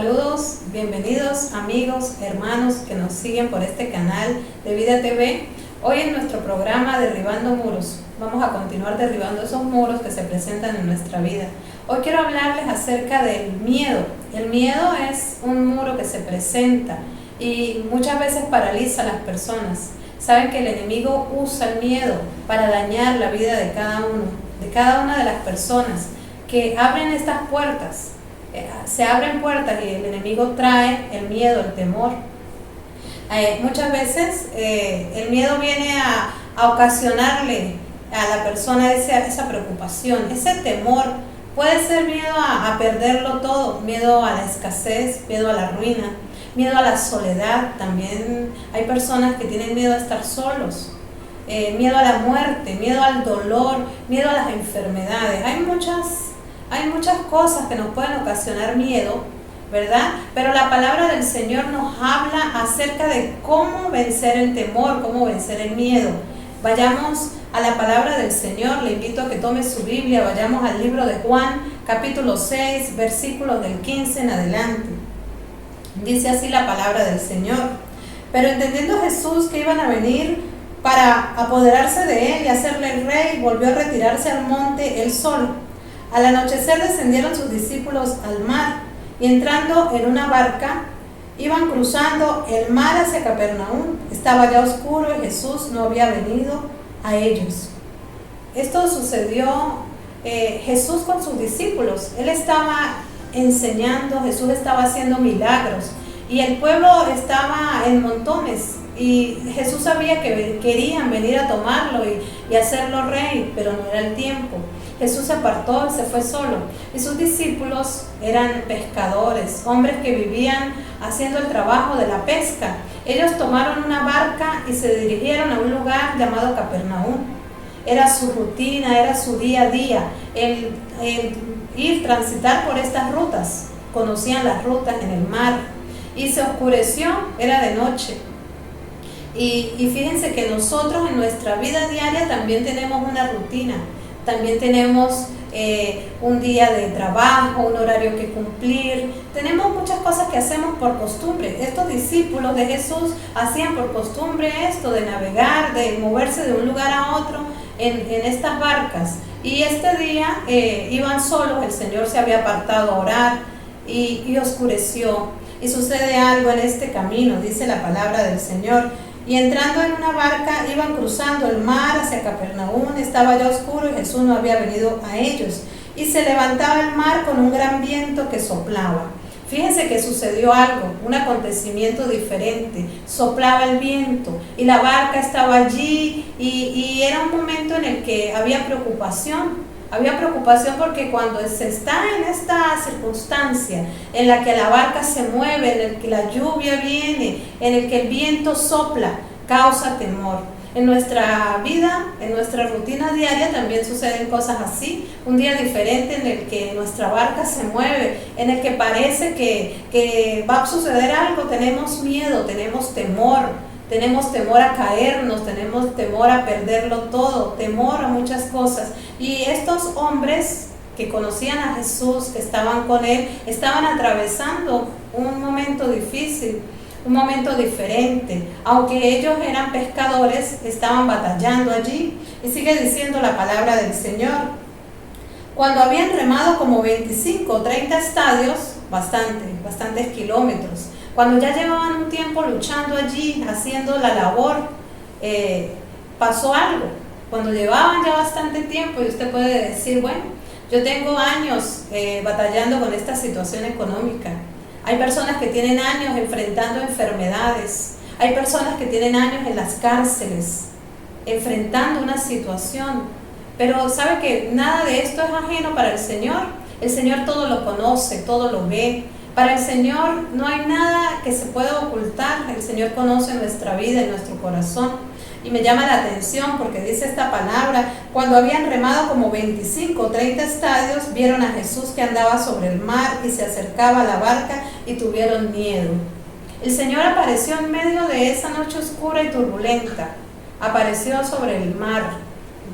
Saludos, bienvenidos amigos, hermanos que nos siguen por este canal de Vida TV. Hoy en nuestro programa Derribando Muros, vamos a continuar derribando esos muros que se presentan en nuestra vida. Hoy quiero hablarles acerca del miedo. El miedo es un muro que se presenta y muchas veces paraliza a las personas. Saben que el enemigo usa el miedo para dañar la vida de cada uno, de cada una de las personas que abren estas puertas. Se abren puertas y el enemigo trae el miedo, el temor. Muchas veces el miedo viene a ocasionarle a la persona esa preocupación, ese temor. Puede ser miedo a perderlo todo, miedo a la escasez, miedo a la ruina, miedo a la soledad. También hay personas que tienen miedo a estar solos, miedo a la muerte, miedo al dolor, miedo a las enfermedades. Hay muchas cosas que nos pueden ocasionar miedo, ¿verdad? Pero la palabra del Señor nos habla acerca de cómo vencer el temor, cómo vencer el miedo. Vayamos a la palabra del Señor. Le invito a que tome su Biblia. Vayamos al libro de Juan, capítulo 6, versículos del 15 en adelante. Dice así la palabra del Señor: pero entendiendo Jesús que iban a venir para apoderarse de él y hacerle el rey, volvió a retirarse al monte él solo. Al anochecer descendieron sus discípulos al mar, y entrando en una barca, iban cruzando el mar hacia Capernaum. Estaba ya oscuro y Jesús no había venido a ellos. Esto sucedió Jesús con sus discípulos. Él estaba enseñando, Jesús estaba haciendo milagros, y el pueblo estaba en montones, y Jesús sabía que querían venir a tomarlo y hacerlo rey, pero no era el tiempo. Jesús se apartó y se fue solo, y sus discípulos eran pescadores, hombres que vivían haciendo el trabajo de la pesca. Ellos tomaron una barca y se dirigieron a un lugar llamado Capernaum. Era su rutina, era su día a día, el ir, transitar por estas rutas. Conocían las rutas en el mar, y se oscureció, era de noche. Y fíjense que nosotros en nuestra vida diaria también tenemos una rutina. También tenemos un día de trabajo, un horario que cumplir. Tenemos muchas cosas que hacemos por costumbre. Estos discípulos de Jesús hacían por costumbre esto de navegar, de moverse de un lugar a otro en estas barcas. Y este día iban solos, el Señor se había apartado a orar y oscureció. Y sucede algo en este camino, dice la palabra del Señor. Y entrando en una barca, iban cruzando el mar hacia Capernaum. Estaba ya oscuro y Jesús no había venido a ellos. Y se levantaba el mar con un gran viento que soplaba. Fíjense que sucedió algo, un acontecimiento diferente. Soplaba el viento y la barca estaba allí, y era un momento en el que había preocupación. Había preocupación porque cuando se está en esta circunstancia en la que la barca se mueve, en el que la lluvia viene, en el que el viento sopla, causa temor. En nuestra vida, en nuestra rutina diaria también suceden cosas así. Un día diferente en el que nuestra barca se mueve, en el que parece que va a suceder algo, tenemos miedo, tenemos temor. Tenemos temor a caernos, tenemos temor a perderlo todo, temor a muchas cosas. Y estos hombres que conocían a Jesús, que estaban con él, estaban atravesando un momento difícil, un momento diferente. Aunque ellos eran pescadores, estaban batallando allí. Y sigue diciendo la palabra del Señor: cuando habían remado como 25 o 30 estadios, bastantes kilómetros, cuando ya llevaban un tiempo luchando allí, haciendo la labor, pasó algo. Cuando llevaban ya bastante tiempo, y usted puede decir, bueno, yo tengo años batallando con esta situación económica. Hay personas que tienen años enfrentando enfermedades. Hay personas que tienen años en las cárceles, enfrentando una situación. Pero sabe que nada de esto es ajeno para el Señor. El Señor todo lo conoce, todo lo ve. Para el Señor no hay nada que se pueda ocultar. El Señor conoce nuestra vida y nuestro corazón. Y me llama la atención porque dice esta palabra: cuando habían remado como 25 o 30 estadios, vieron a Jesús que andaba sobre el mar y se acercaba a la barca, y tuvieron miedo. El Señor apareció en medio de esa noche oscura y turbulenta. Apareció sobre el mar.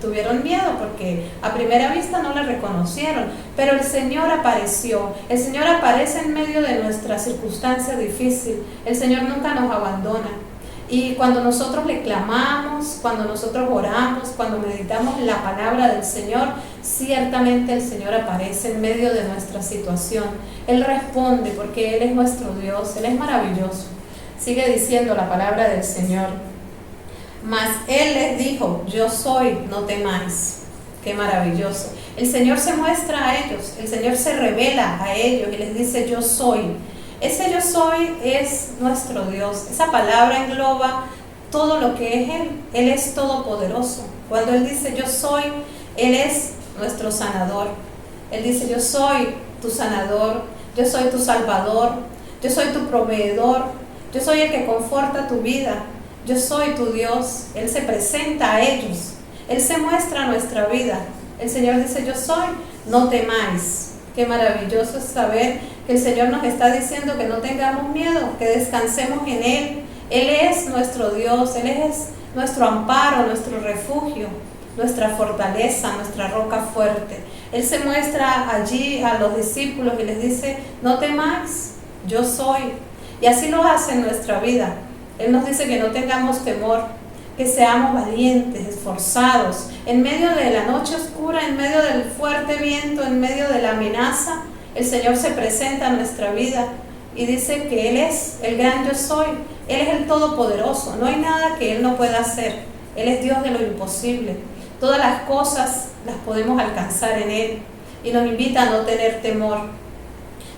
Tuvieron miedo porque a primera vista no la reconocieron, pero el Señor apareció. El Señor aparece en medio de nuestra circunstancia difícil. El Señor nunca nos abandona. Y cuando nosotros le clamamos, cuando nosotros oramos, cuando meditamos la palabra del Señor, ciertamente el Señor aparece en medio de nuestra situación. Él responde porque Él es nuestro Dios, Él es maravilloso. Sigue diciendo la palabra del Señor. Mas Él les dijo, yo soy, no temáis. Qué maravilloso. El Señor se muestra a ellos, el Señor se revela a ellos y les dice, yo soy. Ese yo soy es nuestro Dios. Esa palabra engloba todo lo que es Él. Él es todopoderoso. Cuando Él dice yo soy, Él es nuestro sanador. Él dice yo soy tu sanador, yo soy tu salvador, yo soy tu proveedor, yo soy el que conforta tu vida, yo soy tu Dios. Él se presenta a ellos, Él se muestra a nuestra vida. El Señor dice yo soy, no temáis. Qué maravilloso es saber que el Señor nos está diciendo que no tengamos miedo, que descansemos en Él. Él es nuestro Dios, Él es nuestro amparo, nuestro refugio, nuestra fortaleza, nuestra roca fuerte. Él se muestra allí a los discípulos y les dice, no temáis, yo soy. Y así lo hace en nuestra vida. Él nos dice que no tengamos temor, que seamos valientes, esforzados, en medio de la noche oscura, en medio del fuerte viento, en medio de la amenaza. El Señor se presenta en nuestra vida y dice que Él es el gran yo soy. Él es el todopoderoso, no hay nada que Él no pueda hacer. Él es Dios de lo imposible. Todas las cosas las podemos alcanzar en Él y nos invita a no tener temor.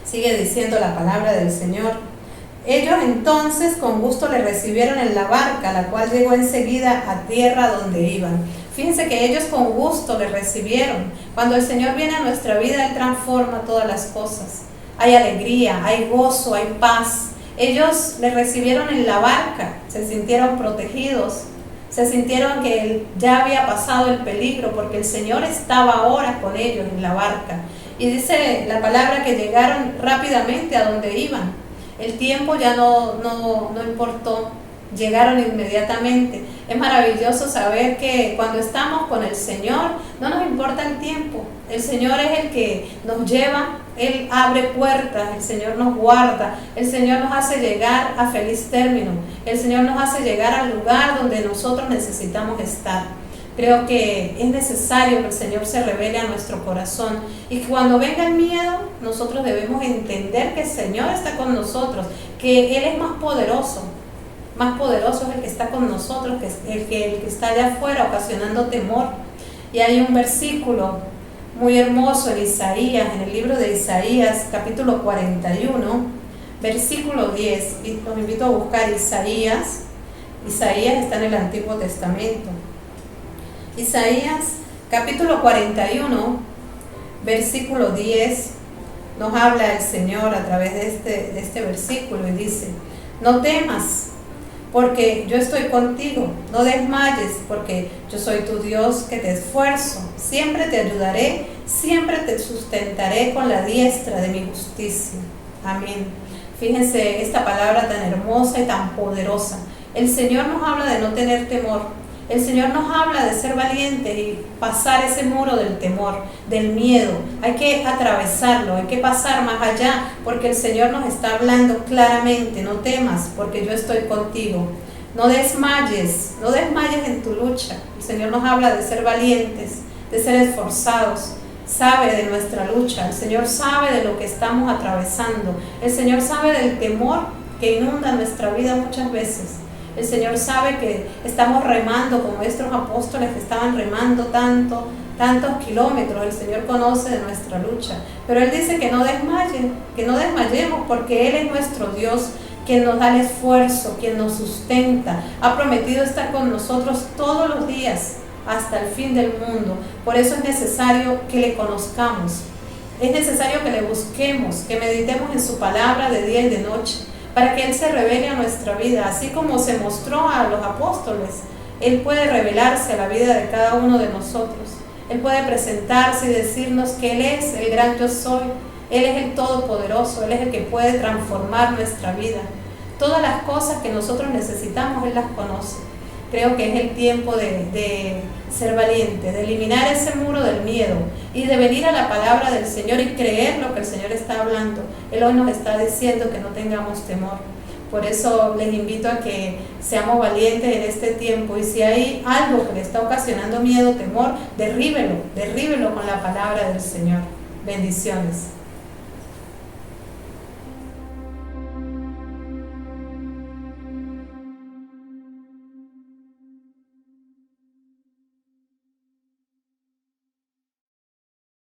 Sigue diciendo la palabra del Señor. Ellos entonces con gusto le recibieron en la barca, la cual llegó enseguida a tierra donde iban. Fíjense que ellos con gusto le recibieron. Cuando el Señor viene a nuestra vida, Él transforma todas las cosas. Hay alegría, hay gozo, hay paz. Ellos le recibieron en la barca, se sintieron protegidos, se sintieron que ya había pasado el peligro porque el Señor estaba ahora con ellos en la barca. Y dice la palabra que llegaron rápidamente a donde iban. El tiempo ya no importó, llegaron inmediatamente. Es maravilloso saber que cuando estamos con el Señor no nos importa el tiempo. El Señor es el que nos lleva, Él abre puertas, el Señor nos guarda, el Señor nos hace llegar a feliz término, el Señor nos hace llegar al lugar donde nosotros necesitamos estar. Creo que es necesario que el Señor se revele a nuestro corazón y que cuando venga el miedo, nosotros debemos entender que el Señor está con nosotros, que Él es más poderoso es el que está con nosotros que el que está allá afuera ocasionando temor. Y hay un versículo muy hermoso en Isaías, en el libro de Isaías, capítulo 41, versículo 10. Y los invito a buscar Isaías. Isaías está en el Antiguo Testamento. Isaías capítulo 41, versículo 10, nos habla el Señor a través de este versículo y dice, no temas, porque yo estoy contigo, no desmayes, porque yo soy tu Dios que te esfuerzo, siempre te ayudaré, siempre te sustentaré con la diestra de mi justicia. Amén. Fíjense esta palabra tan hermosa y tan poderosa. El Señor nos habla de no tener temor. El Señor nos habla de ser valientes y pasar ese muro del temor, del miedo. Hay que atravesarlo, hay que pasar más allá, porque el Señor nos está hablando claramente. No temas, porque yo estoy contigo. No desmayes en tu lucha. El Señor nos habla de ser valientes, de ser esforzados. Sabe de nuestra lucha, el Señor sabe de lo que estamos atravesando. El Señor sabe del temor que inunda nuestra vida muchas veces. El Señor sabe que estamos remando como estos apóstoles que estaban remando tantos kilómetros. El Señor conoce de nuestra lucha. Pero Él dice que no desmayemos porque Él es nuestro Dios, quien nos da el esfuerzo, quien nos sustenta. Ha prometido estar con nosotros todos los días hasta el fin del mundo. Por eso es necesario que le conozcamos. Es necesario que le busquemos, que meditemos en su palabra de día y de noche, para que Él se revele a nuestra vida, así como se mostró a los apóstoles. Él puede revelarse a la vida de cada uno de nosotros. Él puede presentarse y decirnos que Él es el gran yo soy. Él es el todopoderoso, Él es el que puede transformar nuestra vida. Todas las cosas que nosotros necesitamos, Él las conoce. Creo que es el tiempo de ser valiente, de eliminar ese muro del miedo y de venir a la palabra del Señor y creer lo que el Señor está hablando. Él hoy nos está diciendo que no tengamos temor. Por eso les invito a que seamos valientes en este tiempo, y si hay algo que le está ocasionando miedo, temor, derríbelo con la palabra del Señor. Bendiciones.